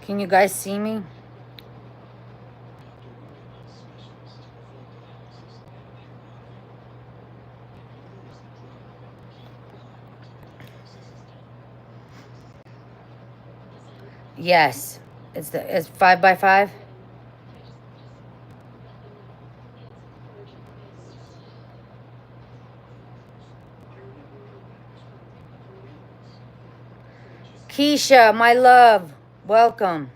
Can you guys see me? Yes. It's 5 by 5. Keisha, my love, welcome.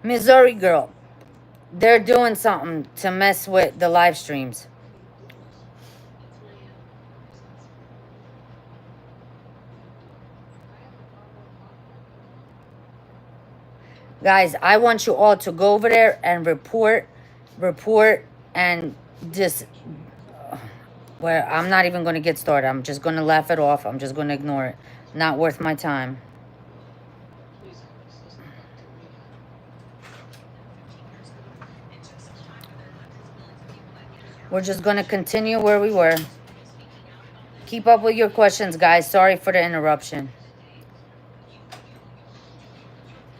Missouri girl, they're doing something to mess with the live streams. Guys, I want you all to go over there and report, and just, well, I'm not even going to get started. I'm just going to laugh it off. I'm just going to ignore it. Not worth my time. We're just going to continue where we were. Keep up with your questions, guys. Sorry for the interruption.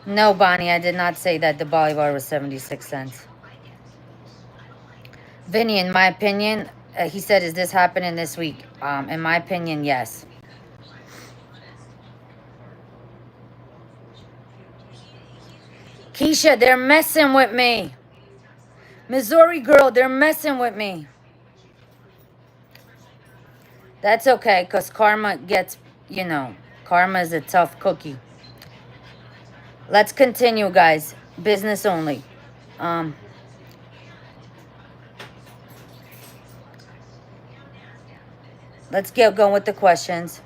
No, Bonnie, I did not say that the Bolivar was 76 cents. Vinny, in my opinion, he said, is this happening this week? In my opinion, yes. Keisha, they're messing with me. Missouri girl, they're messing with me. That's okay, because karma gets, karma is a tough cookie. Let's continue, guys. Business only. Let's get going with the questions.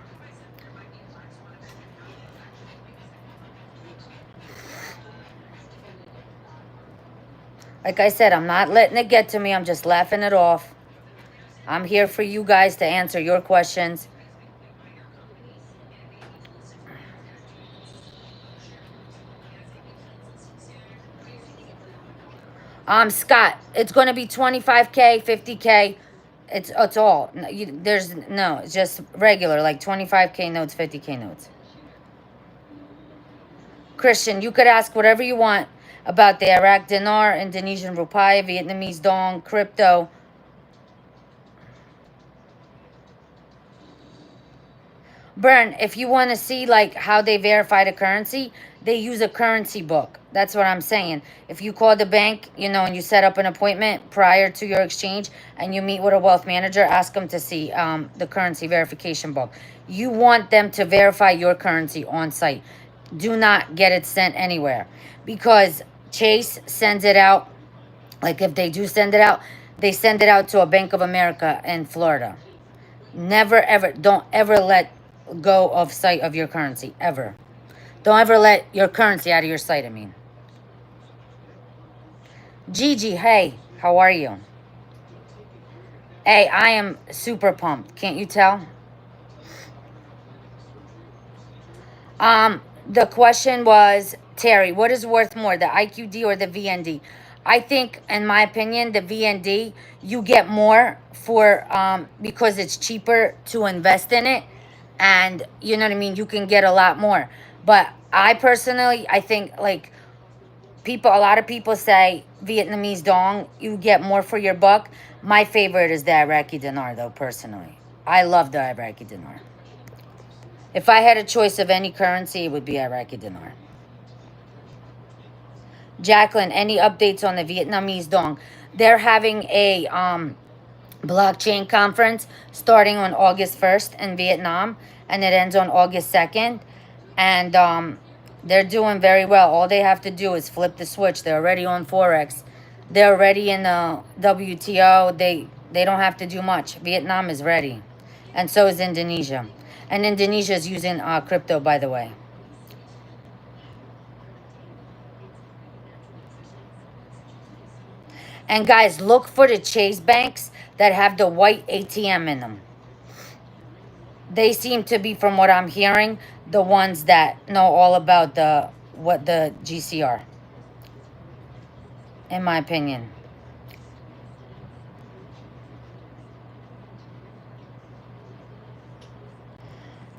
Like I said, I'm not letting it get to me. I'm just laughing it off. I'm here for you guys to answer your questions. Scott, it's going to be 25K, 50K. It's all. It's just regular, like 25K notes, 50K notes. Christian, you could ask whatever you want about the Iraq dinar, Indonesian rupiah, Vietnamese dong, crypto. Bern, if you want to see like how they verify the currency, they use a currency book. That's what I'm saying. If you call the bank, and you set up an appointment prior to your exchange and you meet with a wealth manager, ask them to see the currency verification book. You want them to verify your currency on site. Do not get it sent anywhere, because Chase sends it out. Like if they do send it out, they send it out to a Bank of America in Florida. Never, ever, don't ever let go of sight of your currency, ever. Don't ever let your currency out of your sight, I mean. Gigi, hey, how are you? Hey, I am super pumped. Can't you tell? The question was, Terry, what is worth more, the IQD or the VND? I think, in my opinion, the VND, you get more for because it's cheaper to invest in it, and you know what I mean, you can get a lot more. But I personally, I think like a lot of people say Vietnamese dong, you get more for your buck. My favorite is the Iraqi dinar, though. Personally, I love the Iraqi dinar. If I had a choice of any currency, it would be Iraqi dinar. Jacqueline, any updates on the Vietnamese dong? They're having a blockchain conference starting on August 1st in Vietnam, and it ends on August 2nd. And they're doing very well. All they have to do is flip the switch. They're already on Forex. They're already in the WTO. They don't have to do much. Vietnam is ready. And so is Indonesia. And Indonesia is using crypto, by the way. And guys, look for the Chase banks that have the white ATM in them. They seem to be, from what I'm hearing, the ones that know all about the GCR, in my opinion.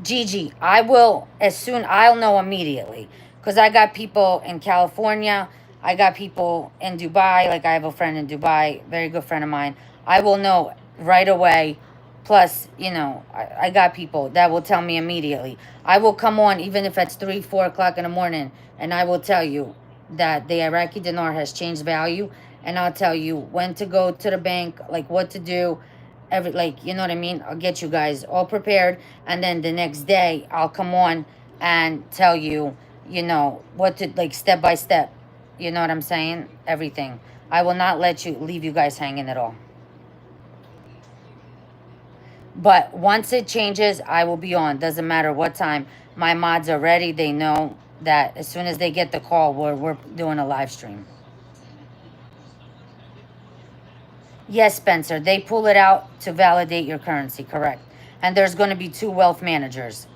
Gigi, I will, I'll know immediately. Because I got people in California. I got people in Dubai. Like, I have a friend in Dubai, very good friend of mine. I will know right away. Plus, I got people that will tell me immediately. I will come on, even if it's 3, 4 o'clock in the morning, and I will tell you that the Iraqi dinar has changed value. And I'll tell you when to go to the bank, like what to do, you know what I mean? I'll get you guys all prepared, and then the next day I'll come on and tell you, what to, like, step by step. You know what I'm saying? Everything. I will not leave you guys hanging at all. But once it changes, I will be on. Doesn't matter what time. My mods are ready. They know that as soon as they get the call, we're doing a live stream. Yes, Spencer, they pull it out to validate your currency, correct. And there's going to be 2 wealth managers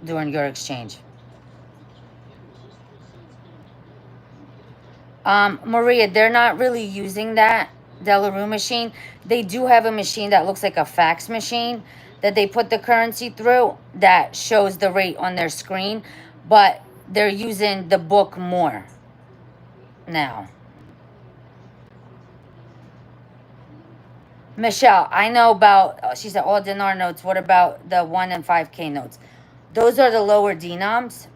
during your exchange. Maria, they're not really using that Delarue machine. They do have a machine that looks like a fax machine that they put the currency through that shows the rate on their screen, but they're using the book more now. Michelle, I know about, she said all dinar notes. What about the 1 and 5K notes? Those are the lower denoms.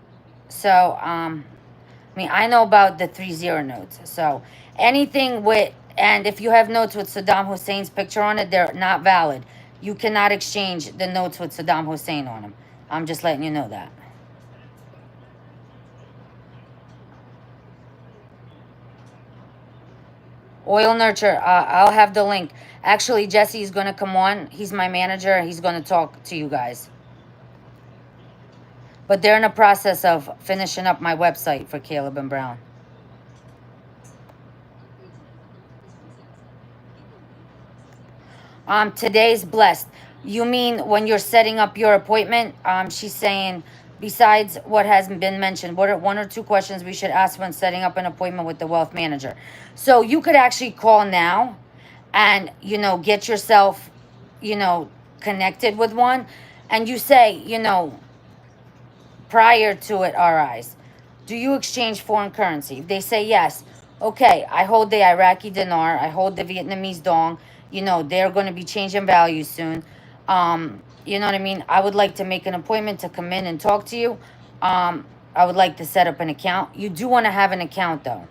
So, I know about the 3-0 notes. So anything with, and if you have notes with Saddam Hussein's picture on it, they're not valid. You cannot exchange the notes with Saddam Hussein on them. I'm just letting you know that. Oil Nurture, I'll have the link. Actually, Jesse is going to come on. He's my manager. He's going to talk to you guys. But they're in the process of finishing up my website for Caleb and Brown. Today's blessed. You mean when you're setting up your appointment? She's saying, besides what has been mentioned, what are 1 or 2 questions we should ask when setting up an appointment with the wealth manager? So you could actually call now and, get yourself, connected with one. And you say, prior to it, our eyes, do you exchange foreign currency? If they say yes, okay, I hold the Iraqi dinar, I hold the Vietnamese dong, they're going to be changing value soon. You know what I mean? I would like to make an appointment to come in and talk to you. I would like to set up an account. You do want to have an account, though,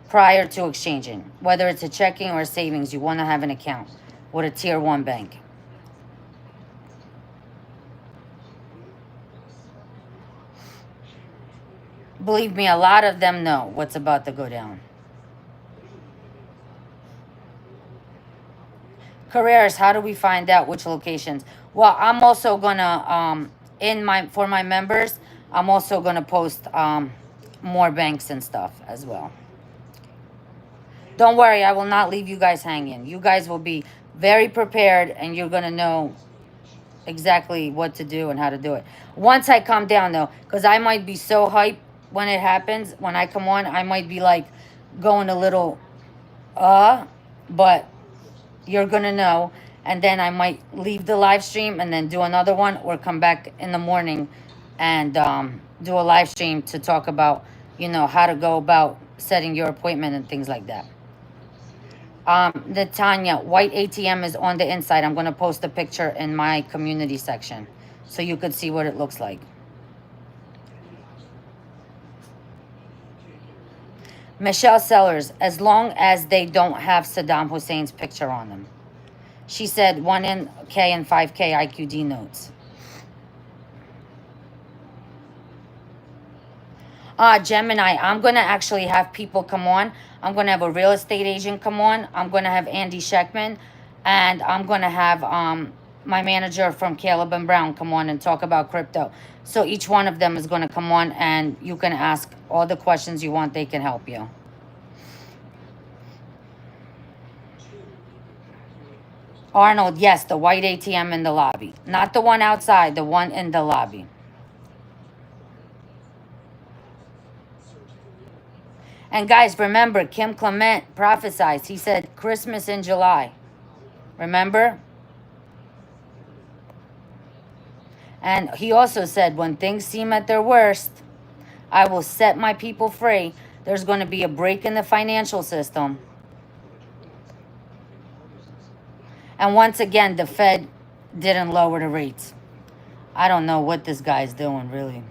prior to exchanging. Whether it's a checking or a savings, you want to have an account with a tier 1 bank. Believe me, a lot of them know what's about to go down. Carreras, how do we find out which locations? Well, I'm also gonna for my members, I'm also gonna post more banks and stuff as well. Don't worry, I will not leave you guys hanging. You guys will be very prepared, and you're gonna know exactly what to do and how to do it. Once I come down, though, because I might be so hyped when it happens, when I come on, I might be like going a little, but you're gonna know. And then I might leave the live stream and then do another one, or come back in the morning and do a live stream to talk about, how to go about setting your appointment and things like that. The Tanya, white ATM is on the inside. I'm going to post a picture in my community section so you could see what it looks like. Michelle Sellers, as long as they don't have Saddam Hussein's picture on them. She said 1K and 5K IQD notes. Gemini, I'm going to actually have people come on. I'm going to have a real estate agent come on. I'm going to have Andy Sheckman. And I'm going to have my manager from Caleb and Brown come on and talk about crypto. So each one of them is going to come on, and you can ask all the questions you want. They can help you. Arnold, yes, the white ATM in the lobby. Not the one outside, the one in the lobby. And guys, remember, Kim Clement prophesied. He said Christmas in July. Remember? And he also said, when things seem at their worst, I will set my people free. There's going to be a break in the financial system. And once again, the Fed didn't lower the rates. I don't know what this guy's doing, really.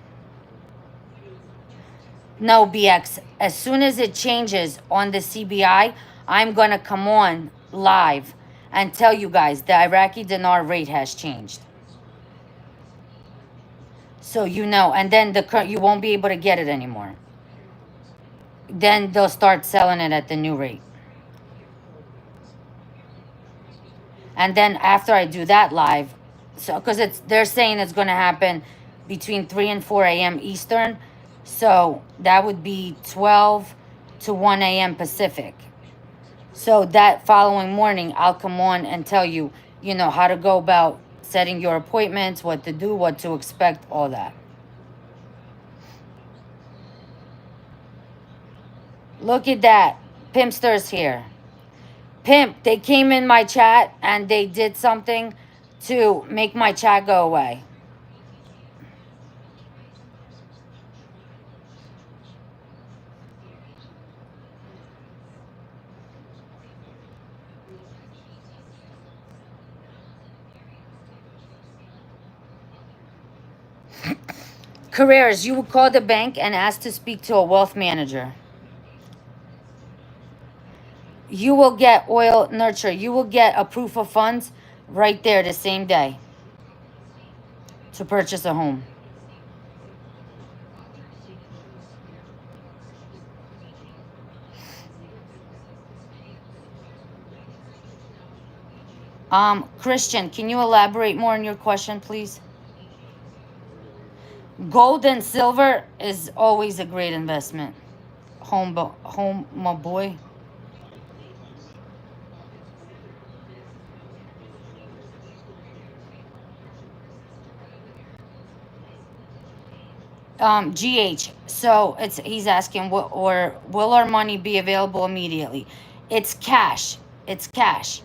No, BX. As soon as it changes on the CBI, I'm going to come on live and tell you guys the Iraqi dinar rate has changed. So you know, and then you won't be able to get it anymore. Then they'll start selling it at the new rate. And then after I do that live, so because they're saying it's going to happen between 3 and 4 a.m. Eastern, so that would be 12 to 1 a.m. Pacific. So that following morning, I'll come on and tell you, you know, how to go about setting your appointments, what to do, what to expect, all that. Look at that. Pimpster's here. Pimp, they came in my chat and they did something to make my chat go away. Careers, you would call the bank and ask to speak to a wealth manager. You will get oil nurture. You will get a proof of funds right there the same day to purchase a home. Christian, can you elaborate more on your question, please? Gold and silver is always a great investment. Home, my boy. GH. So he's asking, will our money be available immediately? It's cash. It's cash.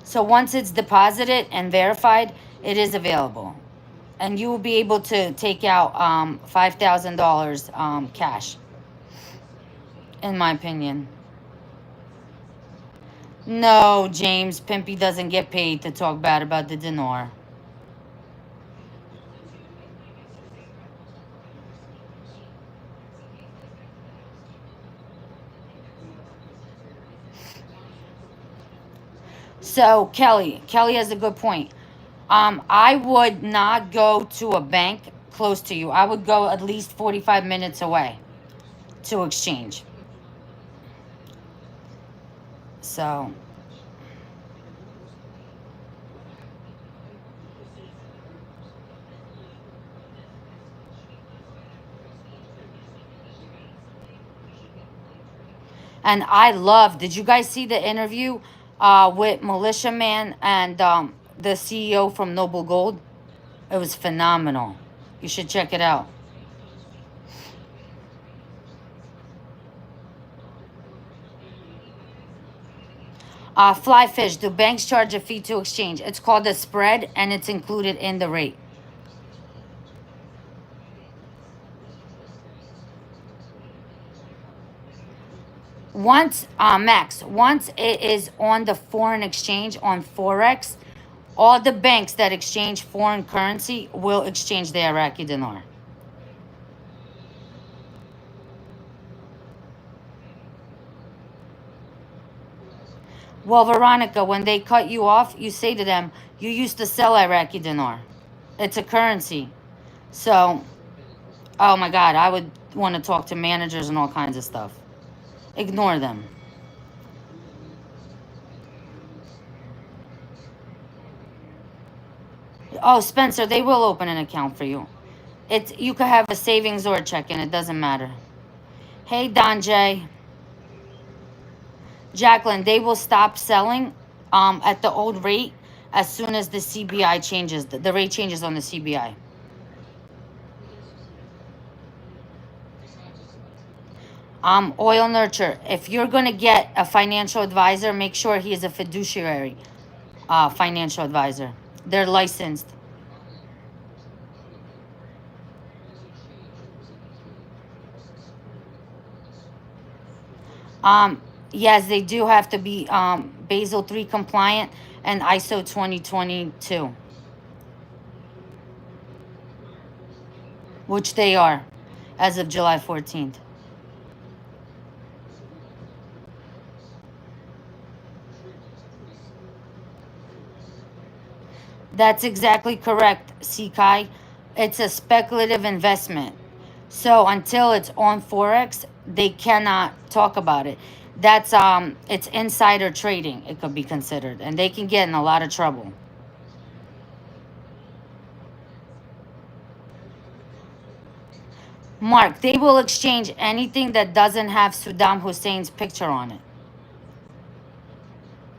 So once it's deposited and verified, it is available, and you will be able to take out $5,000 cash. In my opinion. No, James, Pimpy doesn't get paid to talk bad about the dinar. So Kelly has a good point. I would not go to a bank close to you. I would go at least 45 minutes away to exchange. So and I love, did you guys see the interview with Militiaman and the CEO from Noble Gold? It was phenomenal. You should check it out. Fly fish, do banks charge a fee to exchange? It's called a spread, and it's included in the rate. Once, Max, once it is on the foreign exchange on Forex, all the banks that exchange foreign currency will exchange the Iraqi dinar. Well, Veronica, when they cut you off, you say to them, you used to sell Iraqi dinar. It's a currency. So, oh my God, I would want to talk to managers and all kinds of stuff. Ignore them. Oh, Spencer, they will open an account for you. You could have a savings or a checking. It doesn't matter. Hey, Don J. Jacqueline, they will stop selling at the old rate as soon as the CBI changes. The rate changes on the CBI. Oil Nurture. If you're going to get a financial advisor, make sure he is a fiduciary financial advisor. They're licensed. Yes, they do have to be Basel 3 compliant and ISO 2022, which they are as of July 14th. That's exactly correct, Sekai. It's a speculative investment. So until it's on Forex, they cannot talk about it. That's it's insider trading, it could be considered, and they can get in a lot of trouble. Mark, they will exchange anything that doesn't have Saddam Hussein's picture on it,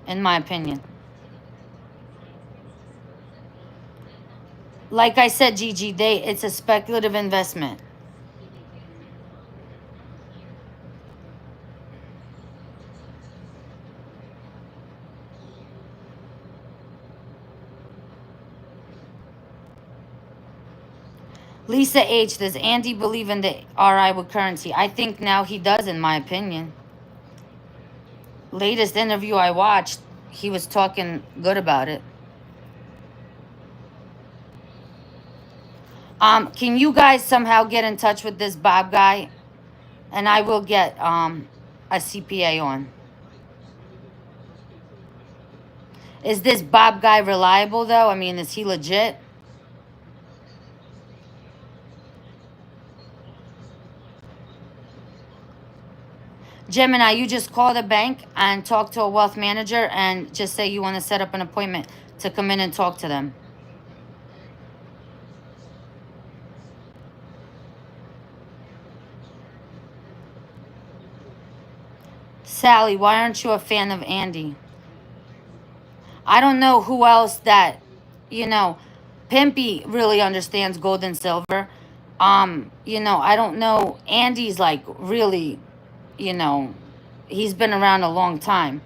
in my opinion. Like I said, Gigi, it's a speculative investment. Lisa H, does Andy believe in the RI with currency? I think now he does, in my opinion. Latest interview I watched, he was talking good about it. Can you guys somehow get in touch with this Bob guy? And I will get a CPA on. Is this Bob guy reliable though? I mean, is he legit? Gemini, you just call the bank and talk to a wealth manager and just say you want to set up an appointment to come in and talk to them. Sally, why aren't you a fan of Andy? I don't know who else that, you know, Pimpy really understands gold and silver. I don't know. Andy's like really, you know, he's been around a long time.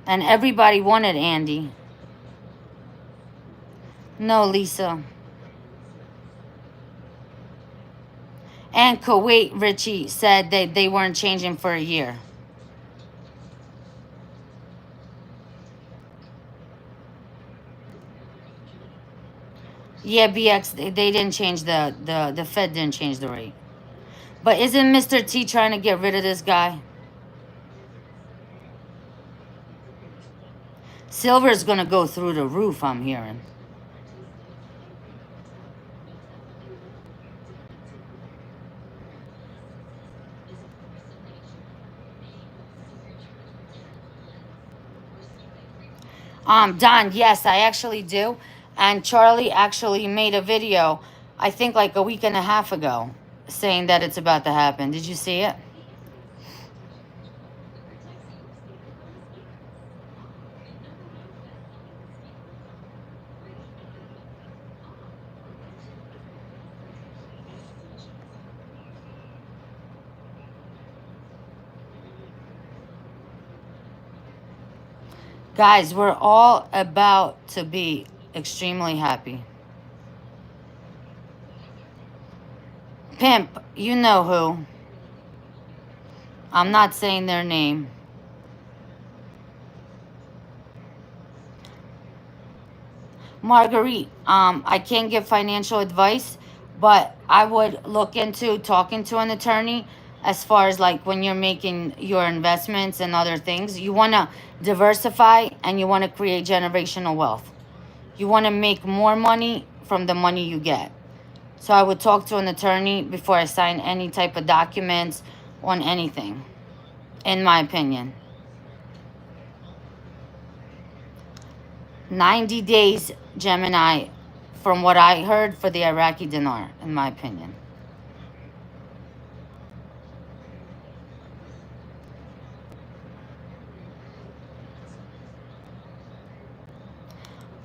And everybody wanted Andy. No, Lisa. And Kuwait, Richie said that they weren't changing for a year. Yeah, BX, they didn't change the Fed didn't change the rate. But isn't Mr. T trying to get rid of this guy? Silver is going to go through the roof, I'm hearing. Don, yes, I actually do. And Charlie actually made a video, I think like a week and a half ago, saying that it's about to happen. Did you see it? Guys, we're all about to be extremely happy. Pimp, you know who. I'm not saying their name. Marguerite, I can't give financial advice, but I would look into talking to an attorney as far as like when you're making your investments and other things. You want to diversify and you want to create generational wealth. You want to make more money from the money you get. So I would talk to an attorney before I sign any type of documents on anything, in my opinion. 90 days, Gemini, from what I heard, for the Iraqi dinar, in my opinion.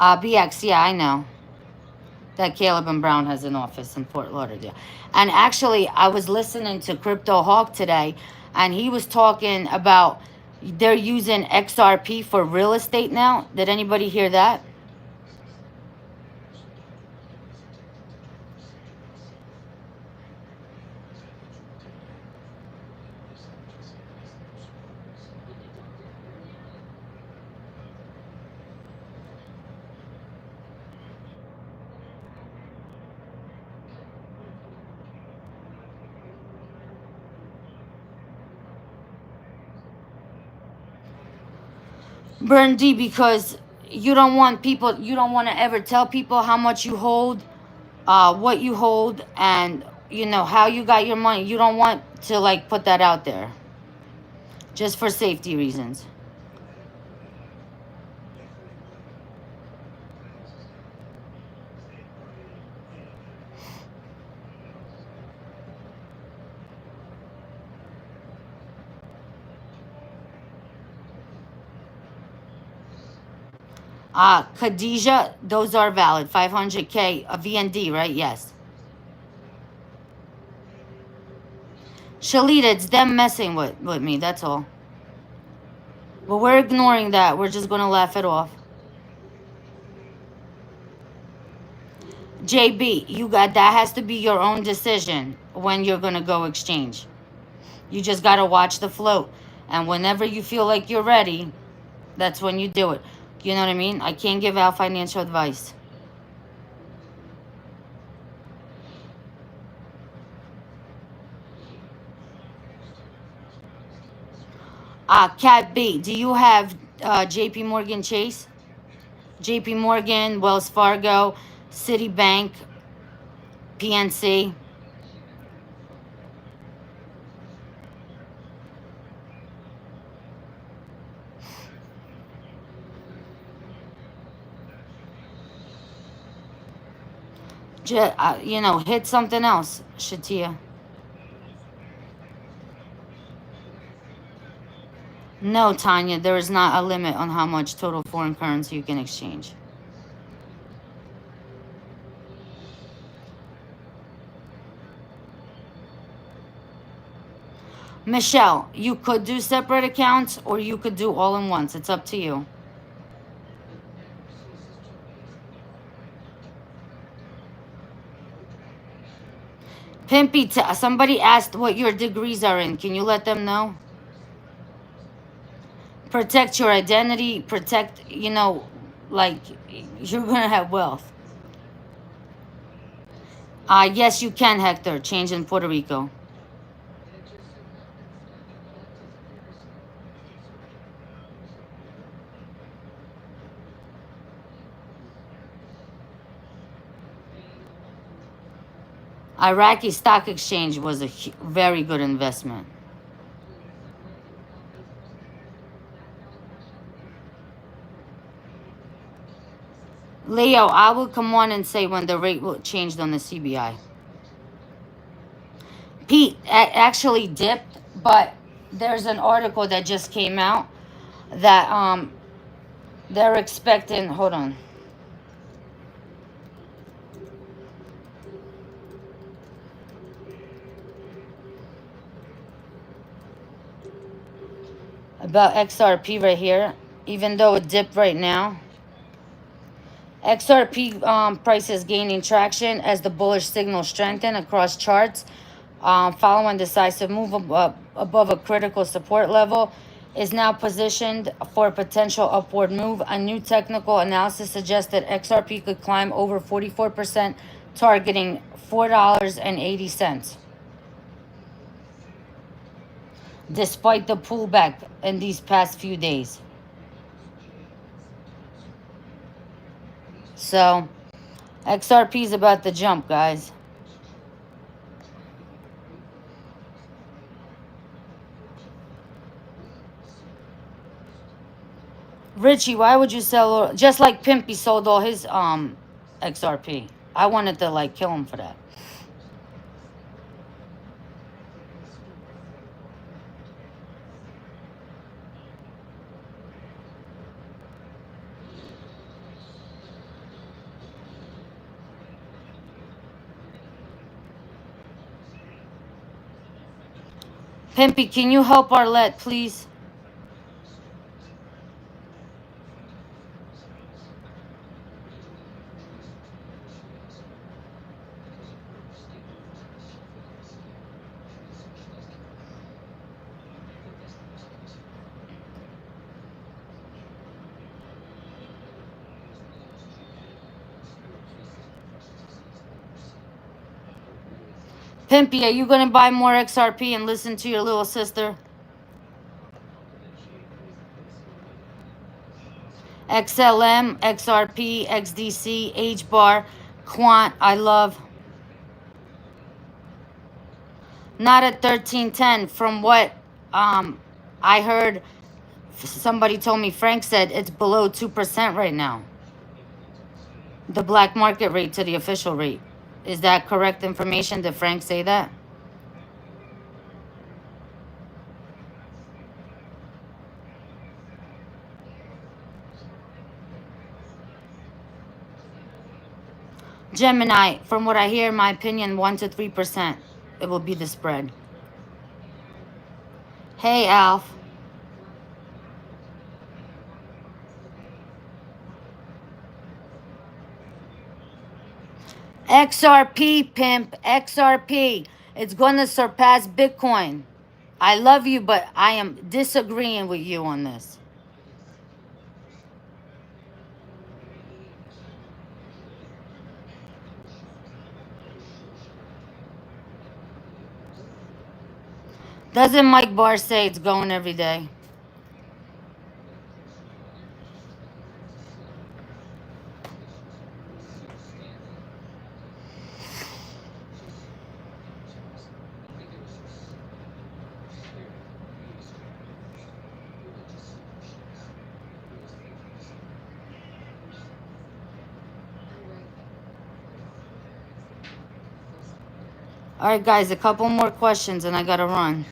BX, yeah, I know that Caleb and Brown has an office in Fort Lauderdale. And actually, I was listening to Crypto Hawk today, and he was talking about they're using XRP for real estate now. Did anybody hear that? Burn D, because you don't want people, you don't want to ever tell people how much you hold, what you hold, and you know how you got your money. You don't want to like put that out there, just for safety reasons. Khadijah, those are valid. 500K, a VND, right? Yes. Shalita, it's them messing with me. That's all. But we're ignoring that. We're just going to laugh it off. JB, you got that has to be your own decision when you're going to go exchange. You just got to watch the float. And whenever you feel like you're ready, that's when you do it. You know what I mean? I can't give out financial advice. Cat B, do you have JP Morgan Chase? JP Morgan, Wells Fargo, Citibank, PNC. You know, hit something else, Shatia. No, Tanya, there is not a limit on how much total foreign currency you can exchange. Michelle, you could do separate accounts or you could do all in once. It's up to you. Pimpy, somebody asked what your degrees are in. Can you let them know? Protect your identity. Protect, you know, like you're going to have wealth. Yes, you can, Hector. Change in Puerto Rico. Iraqi stock exchange was a very good investment. Leo, I will come on and say when the rate will changed on the CBI. Pete actually dipped, but there's an article that just came out that they're expecting, hold on. About XRP right here, even though it dipped right now. XRP price is gaining traction as the bullish signal strengthen across charts. Following decisive move above a critical support level, is now positioned for a potential upward move. A new technical analysis suggests that XRP could climb over 44%, targeting $4.80. Despite the pullback in these past few days. So, XRP is about to jump, guys. Richie, why would you sell, just like Pimpy sold all his XRP? I wanted to like kill him for that. Pimpy, can you help Arlette, please? Pimpy, are you going to buy more XRP and listen to your little sister? XLM, XRP, XDC, HBAR, Quant, I love. Not at 1310. From what I heard, somebody told me, Frank said it's below 2% right now. The black market rate to the official rate. Is that correct information? Did Frank say that? Gemini, from what I hear, in my opinion, 1 to 3%. It will be the spread. Hey, Alf. XRP, pimp. XRP. It's going to surpass Bitcoin. I love you, but I am disagreeing with you on this. Doesn't Mike Barr say it's going every day? All right, guys, a couple more questions and I got to run.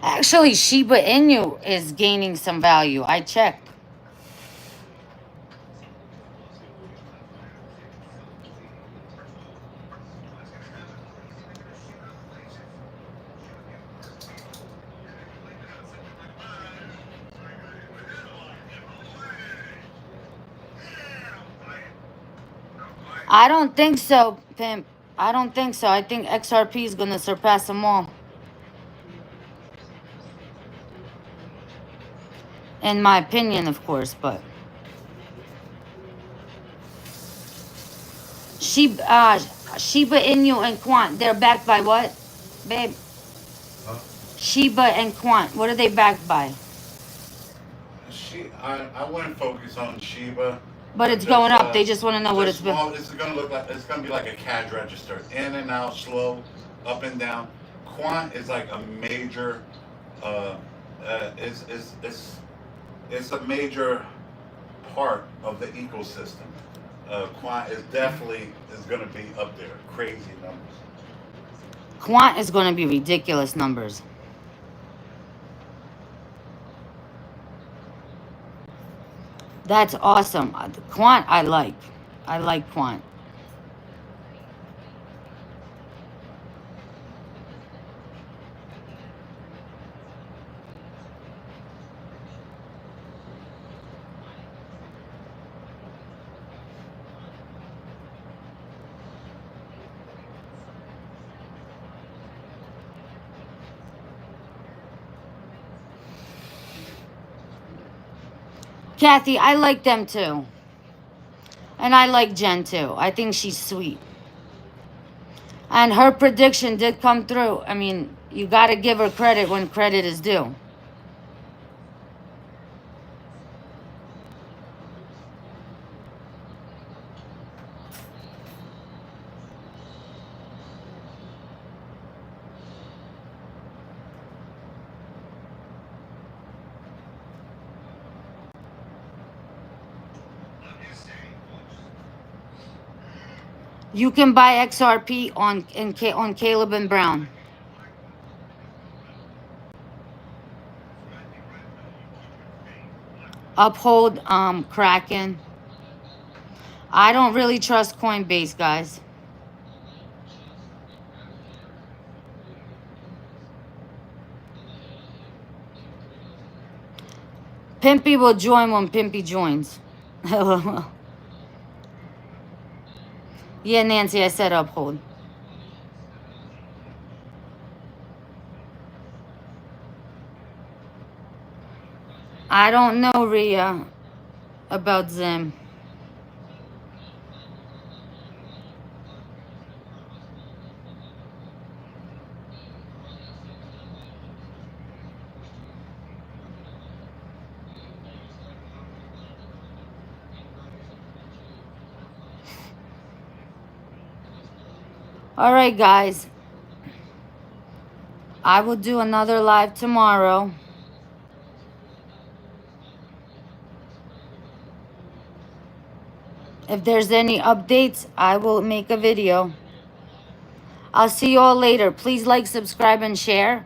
Actually, Shiba Inu is gaining some value. I checked. I don't think so, pimp. I don't think so. I think XRP is going to surpass them all. In my opinion, of course, but Shiba Inu and Quant, they're backed by what, babe? Huh? Shiba and Quant, what are they backed by? I wouldn't focus on Shiba. But it's going up. They just want to know what it's been. It's gonna look like it's gonna be like a cash register, in and out, slow, up and down. Quant is like a major, uh, it's a major part of the ecosystem. Quant is definitely is gonna be up there, crazy numbers. Quant is going to be ridiculous numbers. That's awesome. Quant, I like. I like Quant. Kathy, I like them too. And I like Jen too. I think she's sweet. And her prediction did come through. I mean, you got to give her credit when credit is due. You can buy XRP on Caleb and Brown. Uphold Kraken. I don't really trust Coinbase, guys. Pimpy will join when Pimpy joins. Yeah, Nancy, I said uphold. I don't know, Rhea, about Zim. All right, guys. I will do another live tomorrow. If there's any updates, I will make a video. I'll see you all later. Please like, subscribe, and share.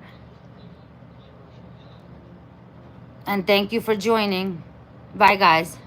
And thank you for joining. Bye, guys.